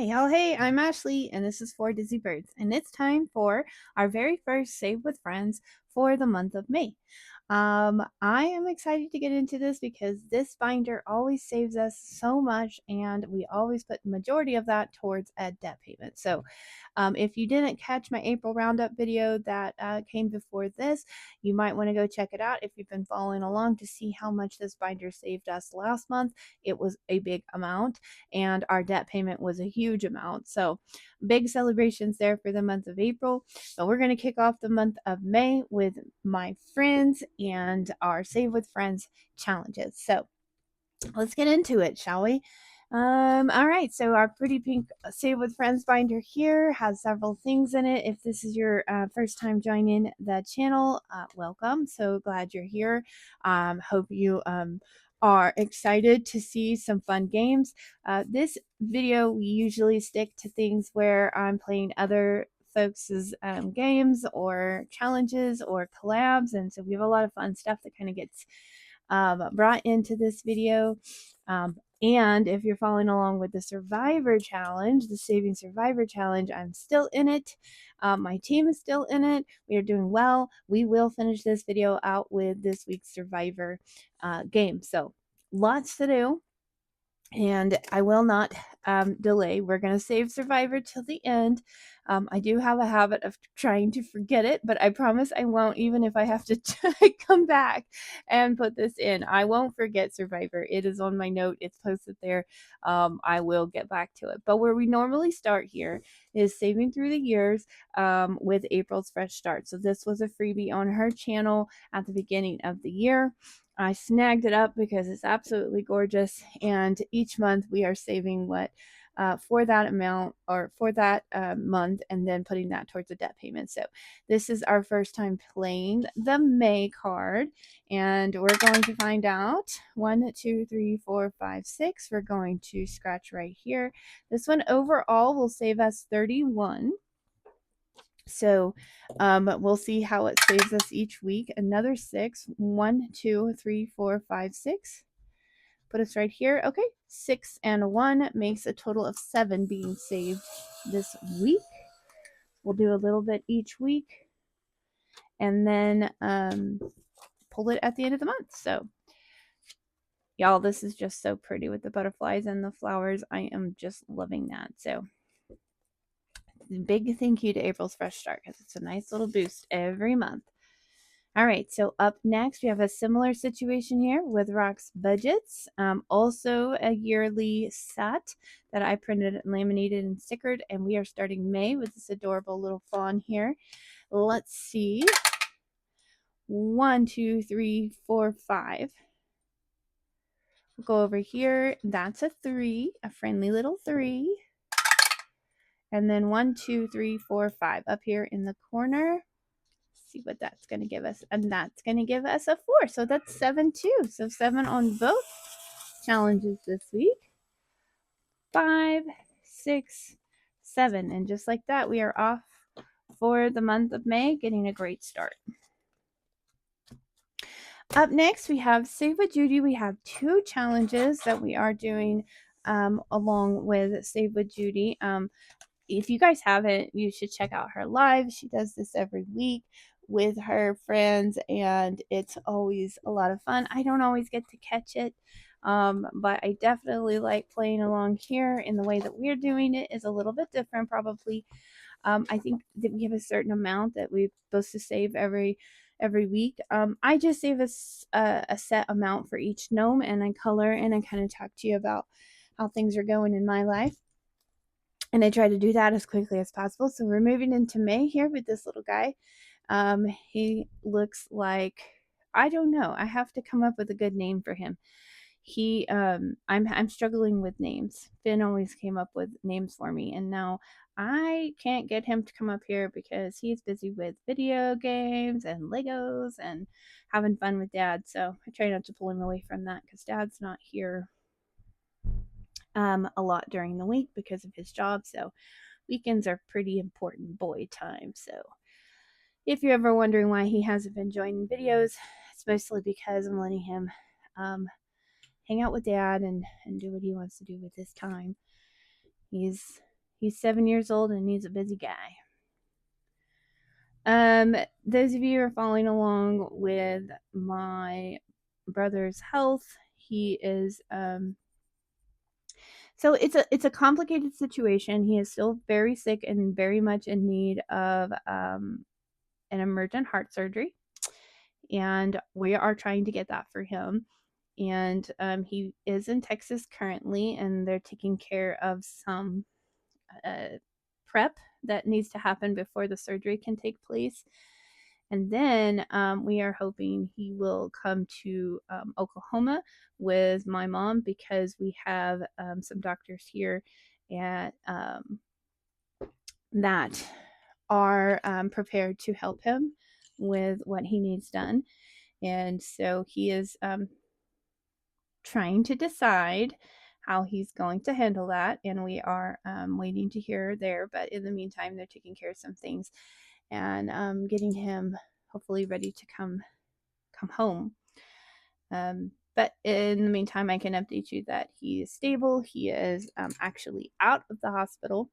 Hey, y'all. Hey, I'm Ashley, and this is for Dizzy Birds, and it's time for our very first Save with Friends for the month of May. I am excited to get into this because this binder always saves us so much, and we always put the majority of that towards a debt payment. So, if you didn't catch my April roundup video that came before this, you might want to go check it out if you've been following along to see how much this binder saved us last month. It was a big amount, and our debt payment was a huge amount. So, big celebrations there for the month of April. But we're going to kick off the month of May with my friends and our Save with Friends challenges. So, let's get into it, shall we? All right, so our pretty pink Save with Friends binder here has several things in it. If this is your first time joining the channel, welcome. So glad you're here. Hope you are excited to see some fun games. This video, we usually stick to things where I'm playing other folks' games or challenges or collabs, and so we have a lot of fun stuff that kind of gets brought into this video. And if you're following along with the Survivor Challenge, the Saving Survivor Challenge, I'm still in it. My team is still in it. We are doing well. We will finish this video out with this week's Survivor game. So lots to do. And I will not delay. We're going to save Survivor till the end. I do have a habit of trying to forget it, but I promise I won't, even if I have to come back and put this in. I won't forget Survivor. It is on my note. It's posted there. I will get back to it. But where we normally start here is saving through the years with April's Fresh Start. So this was a freebie on her channel at the beginning of the year. I snagged it up because it's absolutely gorgeous, and each month we are saving what for that amount or for that month, and then putting that towards the debt payment. So this is our first time playing the May card, and we're going to find out 1, 2, 3, 4, 5, 6. We're going to scratch right here. This one overall will save us 31. So we'll see how it saves us each week. Another 6. 1, 2, 3, 4, 5, 6. Put us right here. Okay, 6 and 1 makes a total of 7 being saved this week. We'll do a little bit each week, and then pull it at the end of the month. So y'all, this is just so pretty with the butterflies and the flowers. I am just loving that. So big thank you to April's Fresh Start, because it's a nice little boost every month. All right, so up next, we have a similar situation here with Rock's Budgets. Also a yearly set that I printed and laminated and stickered, and we are starting May with this adorable little fawn here. Let's see. 1, 2, 3, 4, 5. We'll go over here. That's a 3, a friendly little 3. And then 1, 2, 3, 4, 5 up here in the corner. See what that's going to give us, and that's going to give us a 4. So that's 7 too. So 7 on both challenges this week. 5, 6, 7, and just like that, we are off for the month of May, getting a great start. Up next, we have Save with Judy. We have 2 challenges that we are doing along with Save with Judy. If you guys haven't, you should check out her live. She does this every week with her friends, and it's always a lot of fun. I don't always get to catch it, but I definitely like playing along here. In the way that we're doing it is a little bit different, probably. I think that we have a certain amount that we're supposed to save every week. I just save a set amount for each gnome, and I color, and I kind of talk to you about how things are going in my life. And I try to do that as quickly as possible. So we're moving into May here with this little guy. He looks like, I don't know. I have to come up with a good name for him. I'm struggling with names. Finn always came up with names for me, and now I can't get him to come up here because he's busy with video games and Legos and having fun with Dad. So I try not to pull him away from that because Dad's not here a lot during the week because of his job. So weekends are pretty important boy time. So if you're ever wondering why he hasn't been joining videos, it's mostly because I'm letting him hang out with Dad and do what he wants to do with his time. He's He's 7 years old and he's a busy guy. Those of you who are following along with my brother's health, he is so it's a complicated situation. He is still very sick and very much in need of an emergent heart surgery, and we are trying to get that for him. And he is in Texas currently, and they're taking care of some prep that needs to happen before the surgery can take place. And then we are hoping he will come to Oklahoma with my mom, because we have some doctors here at that are prepared to help him with what he needs done. And so he is trying to decide how he's going to handle that. And we are waiting to hear there. But in the meantime, they're taking care of some things and getting him hopefully ready to come home. But in the meantime, I can update you that he is stable. He is actually out of the hospital.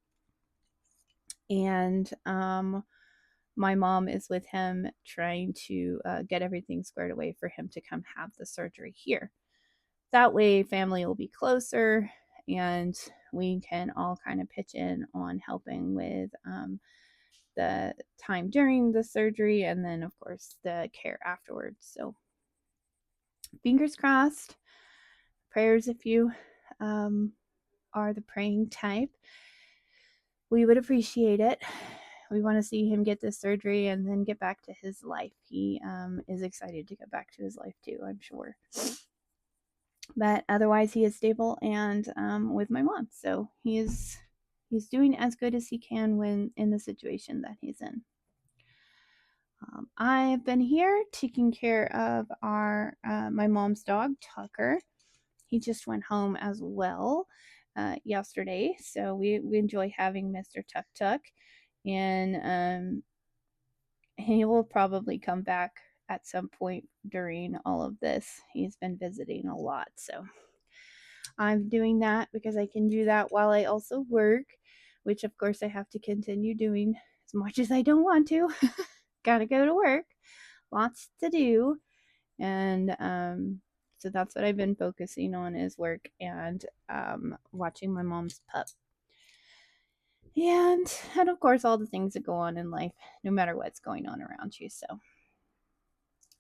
And my mom is with him trying to get everything squared away for him to come have the surgery here. That way, family will be closer and we can all kind of pitch in on helping with the time during the surgery and then, of course, the care afterwards. So, fingers crossed, prayers if you are the praying type. We would appreciate it. We want to see him get this surgery and then get back to his life. He is excited to get back to his life too, I'm sure. But otherwise, he is stable and with my mom. So he's doing as good as he can when in the situation that he's in. I've been here taking care of our my mom's dog, Tucker. He just went home as well yesterday. So we enjoy having Mr. Tuck Tuck. And he will probably come back at some point during all of this. He's been visiting a lot. So I'm doing that because I can do that while I also work, which of course I have to continue doing as much as I don't want to. Gotta go to work. Lots to do. And so that's what I've been focusing on is work and watching my mom's pup. And of course all the things that go on in life, no matter what's going on around you. So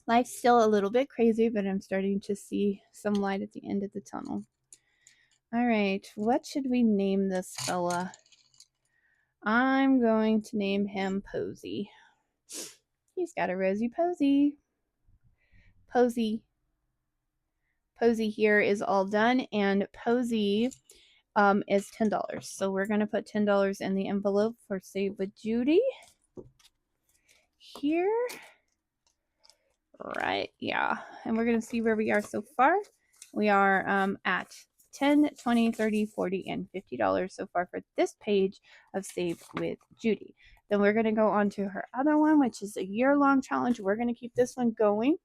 life's still a little bit crazy, but I'm starting to see some light at the end of the tunnel. All right, what should we name this fella? I'm going to name him Posy. He's got a rosy posy. Posy here is all done, and Posy is $10. So we're going to put $10 in the envelope for Save with Judy. Here. Right, yeah. And we're going to see where we are so far. We are at $10, $20, $30, $40, and $50 so far for this page of Save with Judy. Then we're going to go on to her other one, which is a year-long challenge. We're going to keep this one going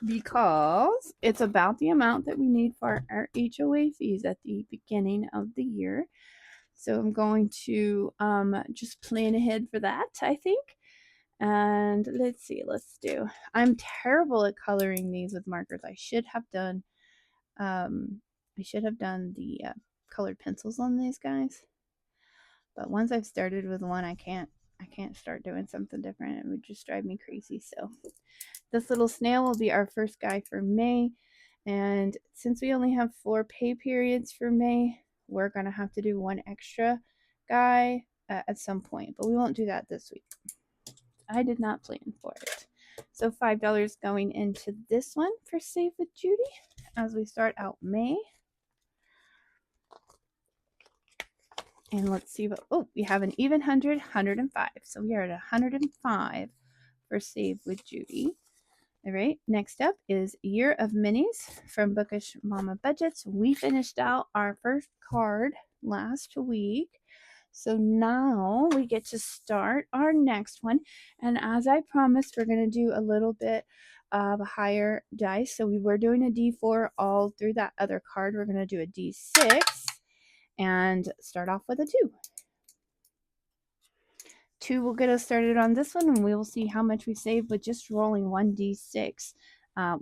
because it's about the amount that we need for our HOA fees at the beginning of the year. So I'm going to just plan ahead for that, I think. And let's see, I'm terrible at coloring these with markers. I should have done the colored pencils on these guys. But once I've started with one, I can't start doing something different. It would just drive me crazy. So this little snail will be our first guy for May. And since we only have 4 pay periods for May, we're going to have to do one extra guy at some point. But we won't do that this week. I did not plan for it. So $5 going into this one for Save with Judy as we start out May. And let's see what, we have an even 100, 105. So we are at 105 for Save with Judy. All right, next up is Year of Minis from Bookish Mama Budgets. We finished out our first card last week. So now we get to start our next one. And as I promised, we're going to do a little bit of a higher dice. So we were doing a D4 all through that other card. We're going to do a D6. and start off with a 2. 2 will get us started on this one, and we will see how much we save with just rolling 1d6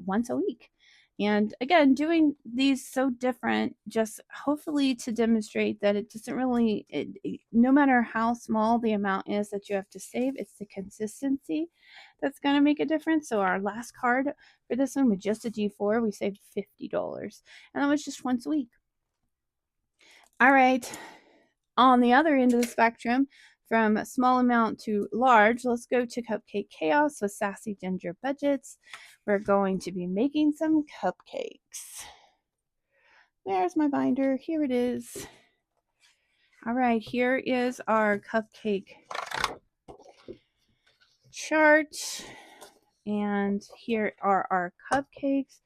once a week. And again, doing these so different, just hopefully to demonstrate that it doesn't really, no matter how small the amount is that you have to save, it's the consistency that's going to make a difference. So our last card for this one with just a D4, we saved $50. And that was just once a week. All right. On the other end of the spectrum, from small amount to large, let's go to Cupcake Chaos with Sassy Ginger Budgets. We're going to be making some cupcakes. There's my binder. Here it is. All right, here is our cupcake chart. And here are our cupcakes.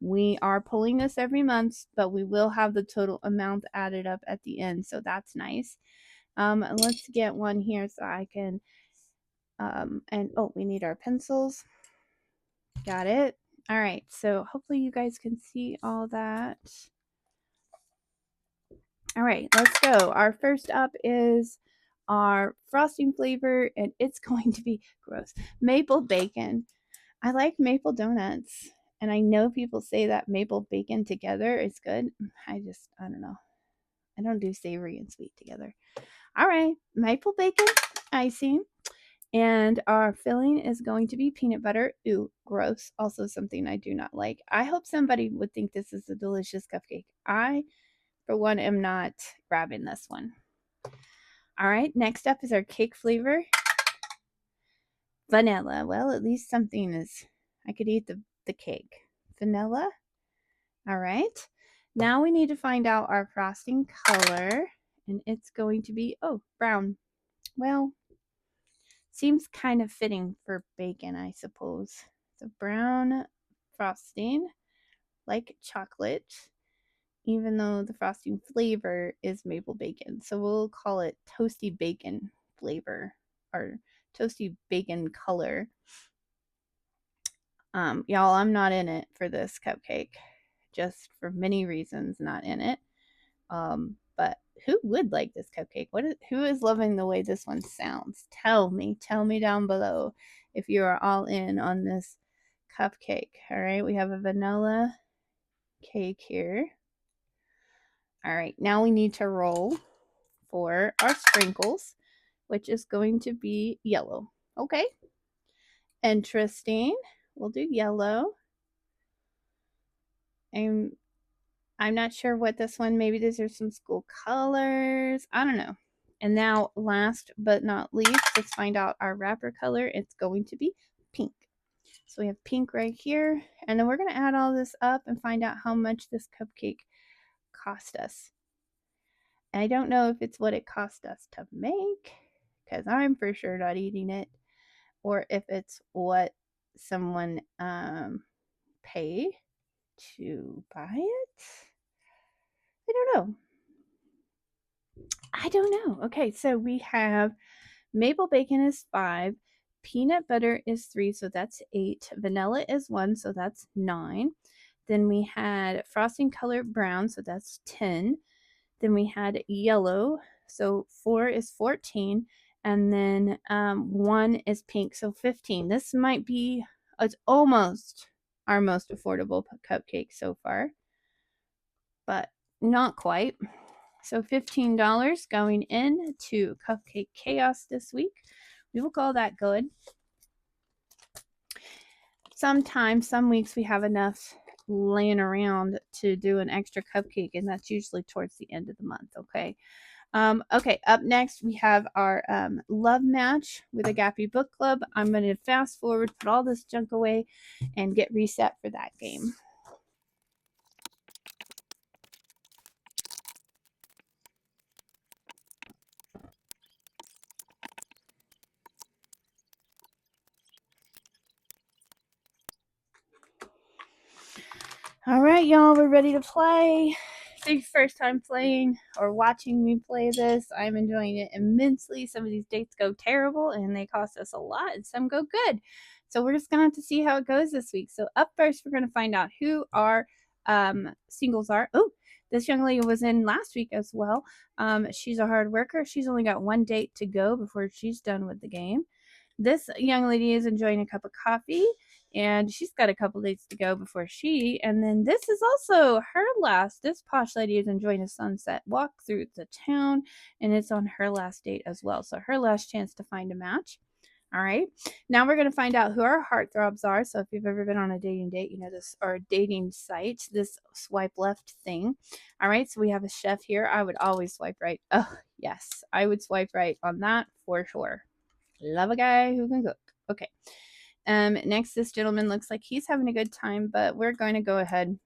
We are pulling this every month, but we will have the total amount added up at the end, so that's nice. Let's get one here so I can, and oh, we need our pencils. Got it. All right, so hopefully you guys can see all that. All right, let's go. Our first up is our frosting flavor, and it's going to be gross. Maple bacon. I like maple donuts, and I know people say that maple bacon together is good. I don't know. I don't do savory and sweet together. All right, maple bacon icing. And our filling is going to be peanut butter. Ooh, gross. Also something I do not like. I hope somebody would think this is a delicious cupcake. I, for one, am not grabbing this one. All right, next up is our cake flavor. Vanilla. Well, at least something is, I could eat the cake. Vanilla. All right. Now we need to find out our frosting color. And it's going to be, oh, brown. Well, seems kind of fitting for bacon, I suppose. So brown frosting, like chocolate, even though the frosting flavor is maple bacon. So we'll call it toasty bacon flavor or toasty bacon color. Y'all, I'm not in it for this cupcake, just for many reasons, not in it. But who would like this cupcake? Who is loving the way this one sounds? Tell me down below if you are all in on this cupcake. All right, we have a vanilla cake here. All right, now we need to roll for our sprinkles, which is going to be yellow. Okay, interesting. We'll do yellow. And I'm not sure what this one, maybe these are some school colors. I don't know. And now, last but not least, let's find out our wrapper color. It's going to be pink. So we have pink right here. And then we're going to add all this up and find out how much this cupcake cost us. And I don't know if it's what it cost us to make, because I'm for sure not eating it, or if it's what someone paid to buy it. I don't know. Okay, so we have maple bacon is 5, peanut butter is 3, so that's 8, vanilla is 1, so that's 9. Then we had frosting color brown, so that's 10. Then we had yellow, so 4 is 14, and then 1 is pink, so 15. This might be, it's almost our most affordable cupcake so far, but not quite. So $15 going into Cupcake Chaos this week. We will call that good. Sometimes, some weeks we have enough laying around to do an extra cupcake, and that's usually towards the end of the month, okay? Okay, up next we have our love match with Agape Book Club. I'm going to fast forward, put all this junk away, and get reset for that game. All right, y'all, we're ready to play. It's your first time playing or watching me play this. I'm enjoying it immensely. Some of these dates go terrible and they cost us a lot, and some go good. So we're just going to have to see how it goes this week. So up first, we're going to find out who our singles are. Oh, This young lady was in last week as well. She's a hard worker. She's only got one date to go before she's done with the game. This young lady is enjoying a cup of coffee, and she's got a couple dates to go before and then this is also her last. This posh lady is enjoying a sunset walk through the town, and it's on her last date as well. So her last chance to find a match. All right. Now we're going to find out who our heartthrobs are. So if you've ever been on a dating date, you know this, or a dating site, this swipe left thing. All right. So we have a chef here. I would always swipe right. Oh, yes. I would swipe right on that for sure. Love a guy who can cook. Okay. Next, this gentleman looks like he's having a good time, but we're going to go ahead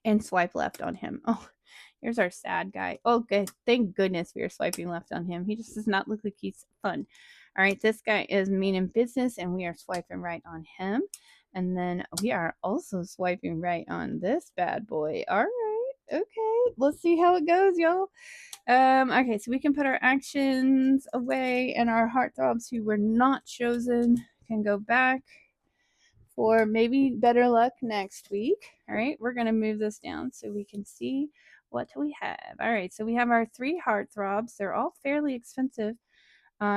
and swipe left on him. Oh, here's our sad guy. Oh, good. Thank goodness we are swiping left on him. He just does not look like he's fun. All right, this guy is mean in business, and we are swiping right on him. And then we are also swiping right on this bad boy. All right, okay. Let's see how it goes, y'all. Okay, so we can put our actions away, and our heartthrobs who were not chosen can go back for maybe better luck next week. All right, we're going to move this down so we can see what we have. All right, so we have our 3 heartthrobs. They're all fairly expensive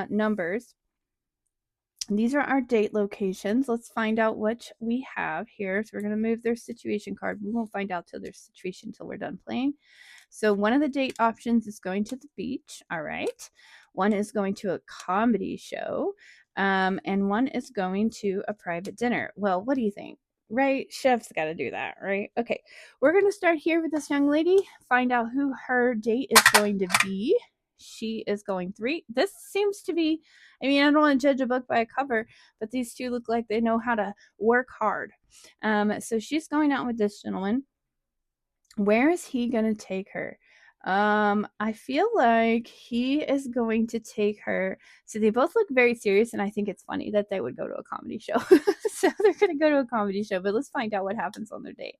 numbers. These are our date locations. Let's find out which we have here. So we're going to move their situation card. We won't find out till their situation until we're done playing. So one of the date options is going to the beach. All right. One is going to a comedy show. And one is going to a private dinner. Well, what do you think? Right? Chef's got to do that, right? Okay. We're going to start here with this young lady, find out who her date is going to be. She is going 3. This seems to be, I mean, I don't want to judge a book by a cover, but these two look like they know how to work hard. So she's going out with this gentleman. Where is he going to take her? I feel like he is going to take her. So they both look very serious, and I think it's funny that they would go to a comedy show. So they're going to go to a comedy show, but let's find out what happens on their date.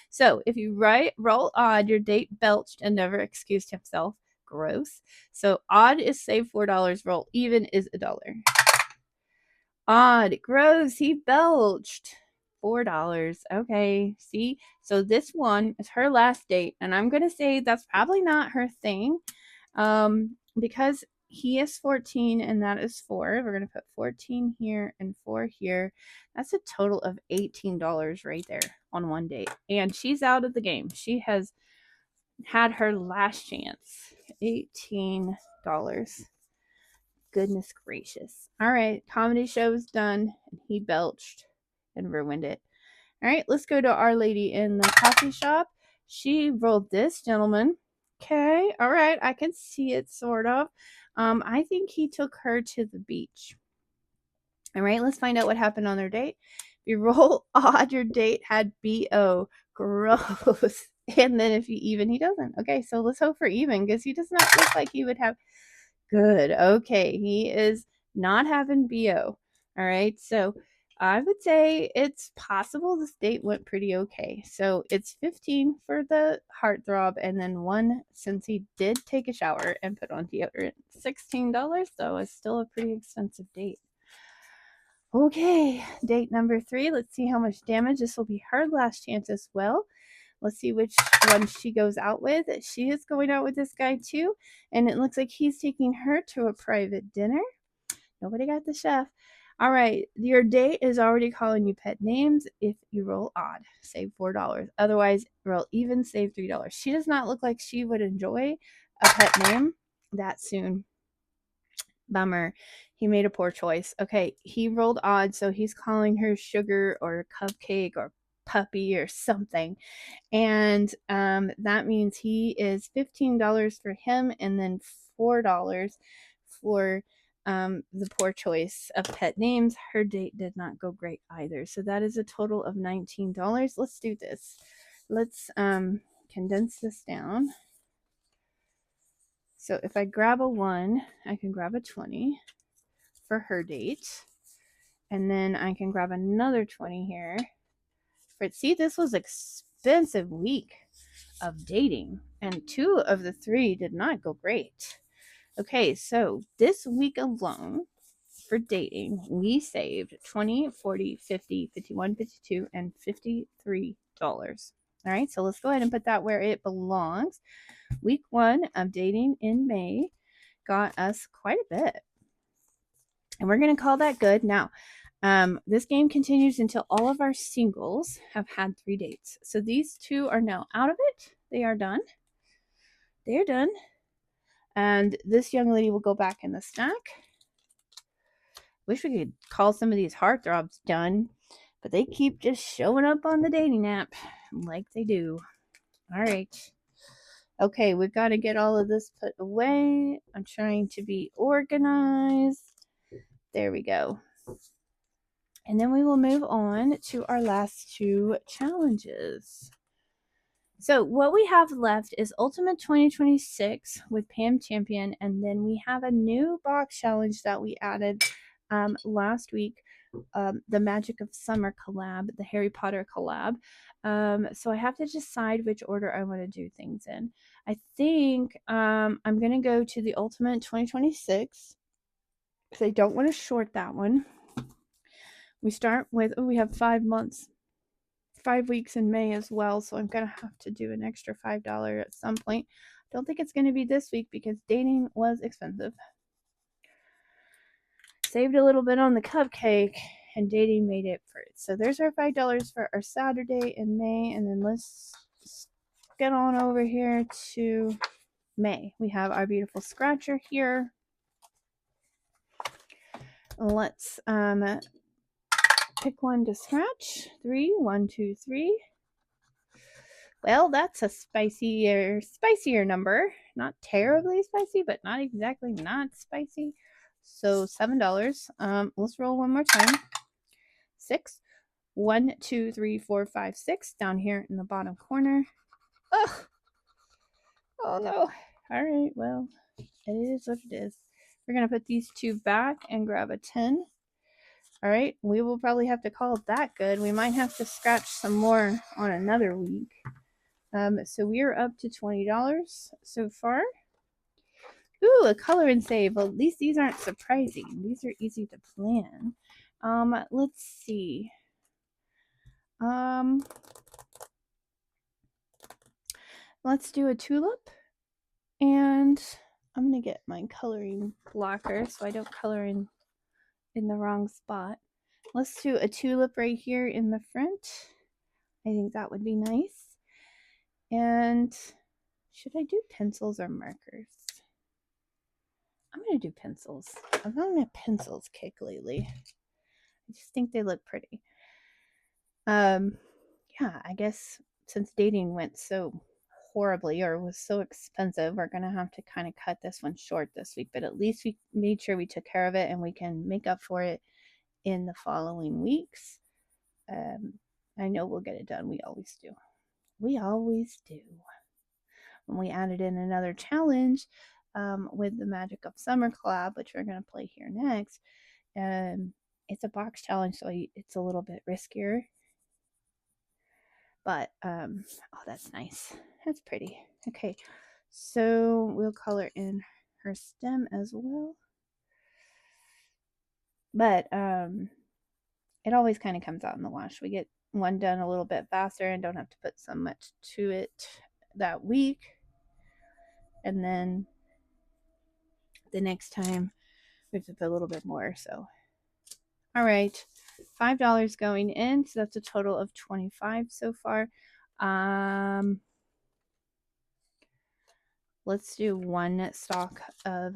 So if you roll odd, your date belched and never excused himself. Gross. So odd is save $4. Roll even is $1. Odd. Gross. He belched. $4. Okay. See? So this one is her last date. And I'm going to say that's probably not her thing. Because he is 14 and that is 4. We're going to put 14 here and 4 here. That's a total of $18 right there on one date. And she's out of the game. She has had her last chance. $18. Goodness gracious. All right, comedy show is done, and he belched and ruined it. All right, let's go to our lady in the coffee shop. She rolled this gentleman. Okay, all right, I can see it sort of. I think he took her to the beach. All right, let's find out what happened on their date. If you roll odd, your date had BO. Gross. And then if you even, he doesn't. Okay, so let's hope for even because he does not look like he would have. Good. Okay, he is not having BO. All right, so I would say it's possible this date went pretty okay. So it's 15 for the heartthrob, and then 1 since he did take a shower and put on deodorant. $16 though is still a pretty expensive date. Okay, date number 3. Let's see how much damage. This will be her last chance as well. Let's see which one she goes out with. She is going out with this guy too, and it looks like he's taking her to a private dinner. Nobody got the chef. All right, your date is already calling you pet names. If you roll odd, save $4. Otherwise, roll even, save $3. She does not look like she would enjoy a pet name that soon. Bummer. He made a poor choice. Okay, he rolled odd, so he's calling her sugar or cupcake or puppy or something. And that means he is $15 for him and then $4 for the poor choice of pet names. Her date did not go great either. So that is a total of $19. Let's do this. Let's condense this down. So if I grab a 1, I can grab a 20 for her date. And then I can grab another 20 here. But see, this was expensive week of dating, and 2 of the 3 did not go great. Okay, so this week alone for dating, we saved $20, $40, $50, $51, $52, and $53. All right, so let's go ahead and put that where it belongs. Week 1 of dating in May got us quite a bit. And we're going to call that good. Now, this game continues until all of our singles have had 3 dates. So these 2 are now out of it. They are done. They are done. And this young lady will go back in the stack. Wish we could call some of these heartthrobs done, but they keep just showing up on the dating app like they do. All right. Okay, we've got to get all of this put away. I'm trying to be organized. There we go. And then we will move on to our last 2 challenges. So what we have left is Ultimate 2026 with Pam Champion, and then we have a new box challenge that we added last week, the Magic of Summer collab, the Harry Potter collab. So I have to decide which order I want to do things in. I think I'm going to go to the Ultimate 2026 because I don't want to short that one. We start with, we have 5 months, 5 weeks in May as well, so I'm gonna have to do an extra $5 at some point. Don't think it's gonna be this week because dating was expensive. Saved a little bit on the cupcake and dating made it for it. So there's our $5 for our Saturday in May, and then let's get on over here to May. We have our beautiful scratcher here. Let's pick one to scratch. 3, 1, 2, 3. Well, that's a spicier number. Not terribly spicy, but not exactly not spicy. So $7. Let's roll one more time. 6. 1, 2, 3, 4, 5, 6 down here in the bottom corner. Ugh. Oh no. All right. Well, it is what it is. We're gonna put these 2 back and grab a 10. All right. We will probably have to call it that good. We might have to scratch some more on another week. So we are up to $20 so far. Ooh, a color and save. Well, at least these aren't surprising. These are easy to plan. Let's see. Let's do a tulip. And I'm going to get my coloring blocker so I don't color in the wrong spot. Let's do a tulip right here in the front. I think that would be nice. And should I do pencils or markers? I'm going to do pencils. I'm on a pencils kick lately. I just think they look pretty. Yeah, I guess since dating went so horribly or was so expensive, we're going to have to kind of cut this one short this week. But at least we made sure we took care of it and we can make up for it in the following weeks. I know we'll get it done. We always do. We always do. When we added in another challenge with the Magic of Summer collab, which we're going to play here next, it's a box challenge, so it's a little bit riskier. But, oh, that's nice. That's pretty. Okay, so we'll color in her stem as well. But it always kind of comes out in the wash. We get one done a little bit faster and don't have to put so much to it that week. And then the next time we have to put a little bit more. So, all right, $5 going in. So that's a total of 25 so far. Let's do one stalk of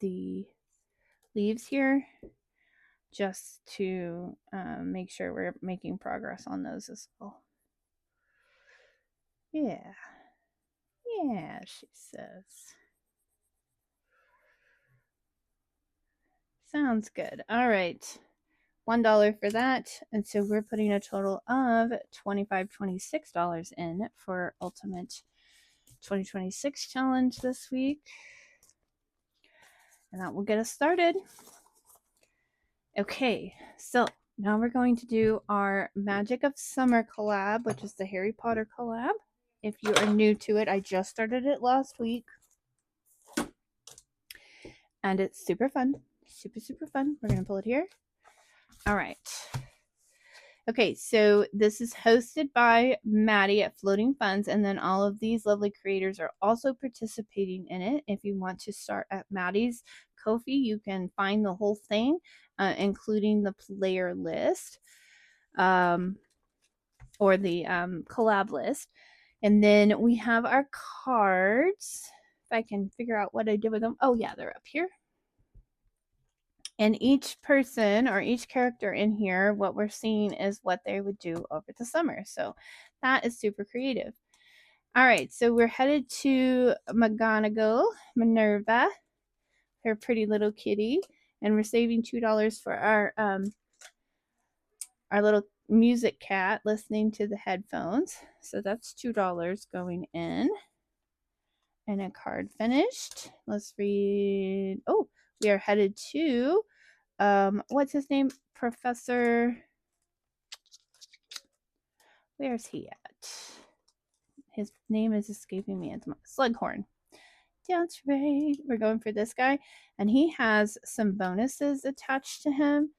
the leaves here just to make sure we're making progress on those as well. Yeah. Yeah, she says. Sounds good. All right. $1 for that. And so we're putting a total of $26 in for Ultimate 2026 Challenge this week. And that will get us started. Okay, so now we're going to do our Magic of Summer collab, which is the Harry Potter collab. If you are new to it, I just started it last week. And it's super fun. Super, super fun. We're going to pull it here. All right. Okay, so this is hosted by Maddie at Floating Funds, and then all of these lovely creators are also participating in it. If you want to start at Maddie's Ko-fi, you can find the whole thing, including the player list or the collab list. And then we have our cards. If I can figure out what I did with them. Oh, yeah, they're up here. And each person or each character in here, what we're seeing is what they would do over the summer. So that is super creative. All right, so we're headed to McGonagall, Minerva, her pretty little kitty, and we're saving $2 for our little music cat listening to the headphones. So that's $2 going in. And a card finished. Let's read. Oh, we are headed to what's his name? Professor. Where's he at? His name is escaping me. It's Slughorn. That's right. We're going for this guy. And he has some bonuses attached to him.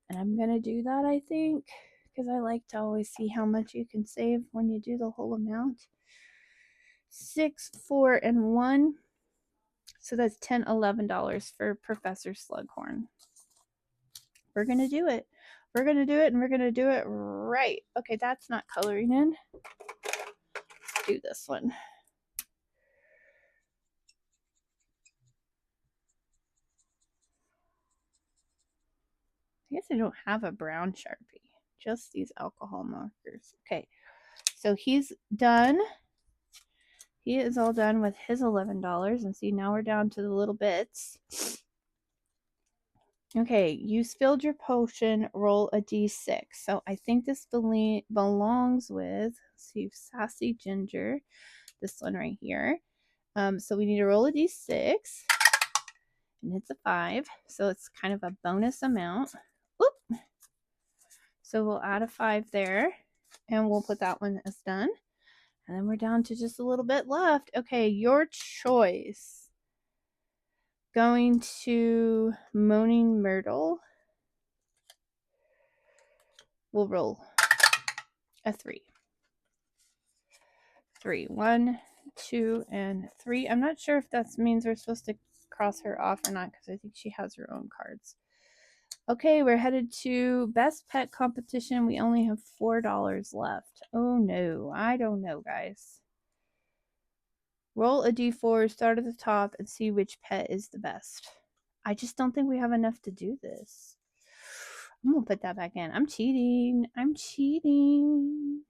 And I'm going to do that, I think, because I like to always see how much you can save when you do the whole amount. 6, 4, and 1. So that's $10, $11 for Professor Slughorn. We're going to do it. We're going to do it, and we're going to do it right. Okay, that's not coloring in. Let's do this one. I guess I don't have a brown Sharpie. Just these alcohol markers. Okay, so he's done. He is all done with his $11. And see, now we're down to the little bits. Okay, you spilled your potion. Roll a d6. So I think this belongs with, let's see, Sassy Ginger. This one right here. So we need to roll a d6. And it's a 5. So it's kind of a bonus amount. Oop. So we'll add a 5 there. And we'll put that one as done. And then we're down to just a little bit left. Okay, your choice. Going to Moaning Myrtle. We'll roll a 3. 3. 1, 2, and 3. I'm not sure if that means we're supposed to cross her off or not because I think she has her own cards. Okay, we're headed to Best Pet Competition. We only have $4 left. Oh no, I don't know, guys. Roll a d4, start at the top, and see which pet is the best. I just don't think we have enough to do this. I'm going to put that back in. I'm cheating. I'm cheating.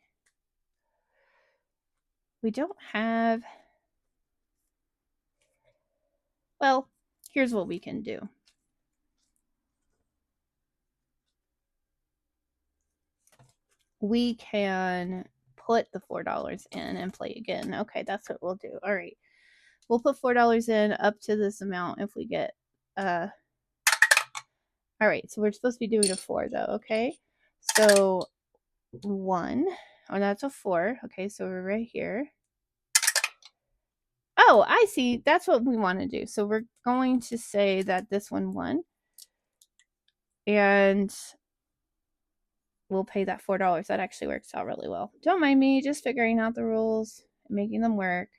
We don't have... Well, here's what we can do. We can put the $4 in and play again. Okay, that's what we'll do. All right. We'll put $4 in up to this amount if we get all right, so we're supposed to be doing a 4 though, okay? So 1. Oh, that's a 4. Okay, so we're right here. Oh, I see. That's what we want to do. So we're going to say that this one won. And we'll pay that $4. That actually works out really well. Don't mind me, just figuring out the rules and making them work.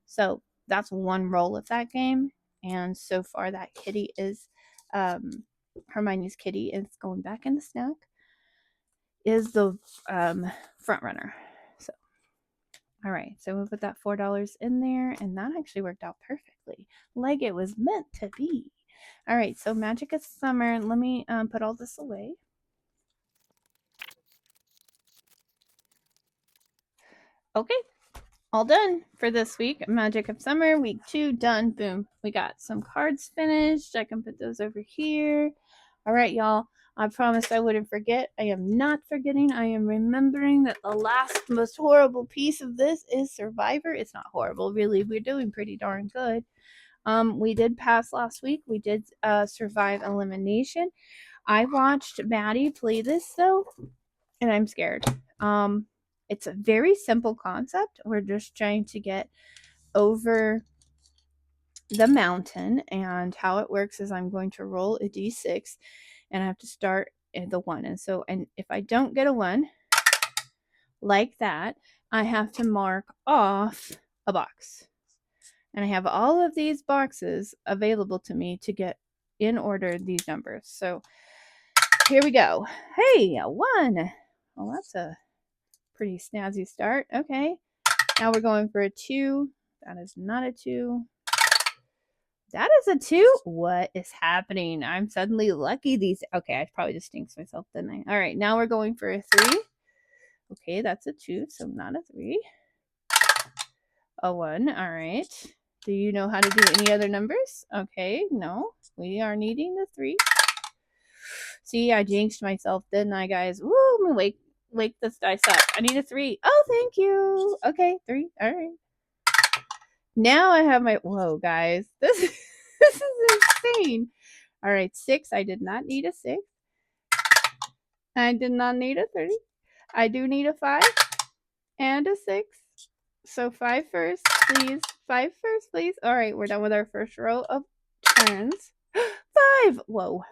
So that's one roll of that game. And so far that kitty is Hermione's kitty is going back in the snack. Is the front runner. So all right, so we'll put that $4 in there, and that actually worked out perfectly, like it was meant to be. All right, so Magic of Summer. Let me put all this away. Okay, all done for this week. Magic of Summer, week 2, done. Boom. We got some cards finished. I can put those over here. All right, y'all. I promised I wouldn't forget. I am not forgetting. I am remembering that the last most horrible piece of this is Survivor. It's not horrible, really. We're doing pretty darn good. We did pass last week. We did survive elimination. I watched Maddie play this though, and I'm scared. It's a very simple concept. We're just trying to get over the mountain, and how it works is I'm going to roll a d6 and I have to start the 1. And if I don't get a 1 like that, I have to mark off a box. And I have all of these boxes available to me to get in order these numbers. So here we go. Hey, a 1. Well, that's a pretty snazzy start. Okay. Now we're going for a 2. That is not a 2. That is a 2. What is happening? I'm suddenly lucky these. Okay, I probably just stinks myself, didn't I? All right, now we're going for a 3. Okay, that's a 2, so not a 3. A 1. All right. Do you know how to do any other numbers? Okay, no. We are needing the 3. See, I jinxed myself, didn't I, guys? Woo, I'm gonna wake this dice up. I need a 3. Oh, thank you. Okay, 3. All right. Now I have my, whoa, guys. This is insane. All right, 6. I did not need a 6. I did not need a 3. I do need a 5 and a 6. So 5 first, please. 5 first, please. All right, we're done with our first row of turns. 5. Whoa.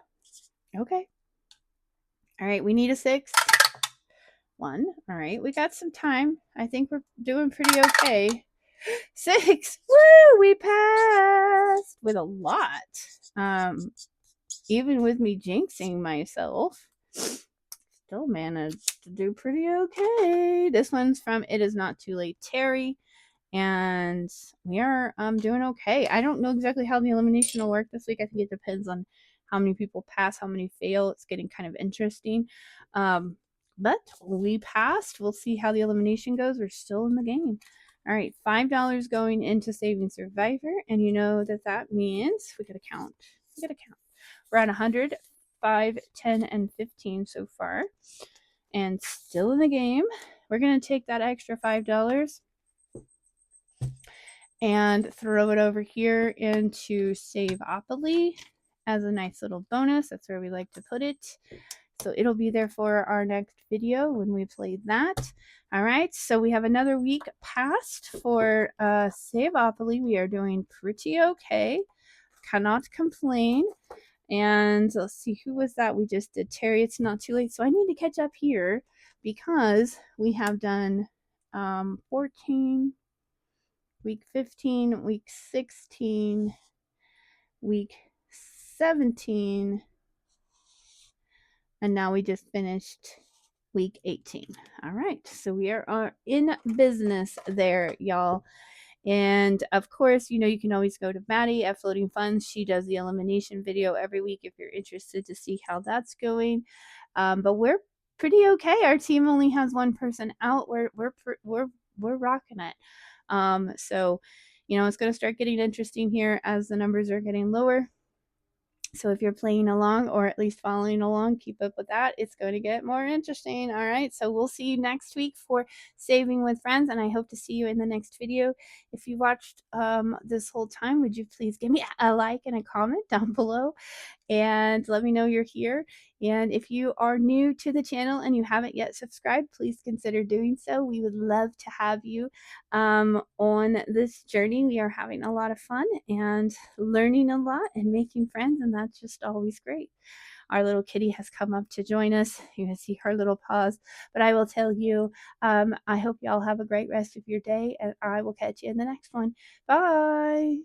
Okay. All right, we need a 6. 1. All right, we got some time. I think we're doing pretty okay. 6. Woo! We passed with a lot. Even with me jinxing myself, still managed to do pretty okay. This one's from It Is Not Too Late, Terry. And we are doing okay. I don't know exactly how the elimination will work this week. I think it depends on how many people pass, how many fail. It's getting kind of interesting. But we passed. We'll see how the elimination goes. We're still in the game. All right, $5 going into Saving Survivor. And you know that means we got to count. We got to count. We're at 100, 5, 10, and 15 so far. And still in the game. We're going to take that extra $5 and throw it over here into Saveopoly as a nice little bonus. That's where we like to put it. So it'll be there for our next video when we play that. All right, so we have another week passed for Saveopoly. We are doing pretty okay. Cannot complain. And let's see, who was that we just did? Terry, It's Not Too Late. So I need to catch up here because we have done 14, week 15, week 16, week 17, and now we just finished week 18. All right, so we are in business there, y'all. And of course, you know, you can always go to Maddie at Floating Funds. She does the elimination video every week if you're interested to see how that's going. But we're pretty okay. Our team only has one person out. We're rocking it. So, you know, it's going to start getting interesting here as the numbers are getting lower. So if you're playing along or at least following along, keep up with that. It's going to get more interesting. All right. So we'll see you next week for Saving with Friends. And I hope to see you in the next video. If you watched this whole time, would you please give me a like and a comment down below? And let me know you're here. And if you are new to the channel and you haven't yet subscribed, please consider doing so. We would love to have you on this journey. We are having a lot of fun and learning a lot and making friends, and that's just always great. Our little kitty has come up to join us. You can see her little paws. But I will tell you, I hope y'all have a great rest of your day, and I will catch you in the next one. Bye.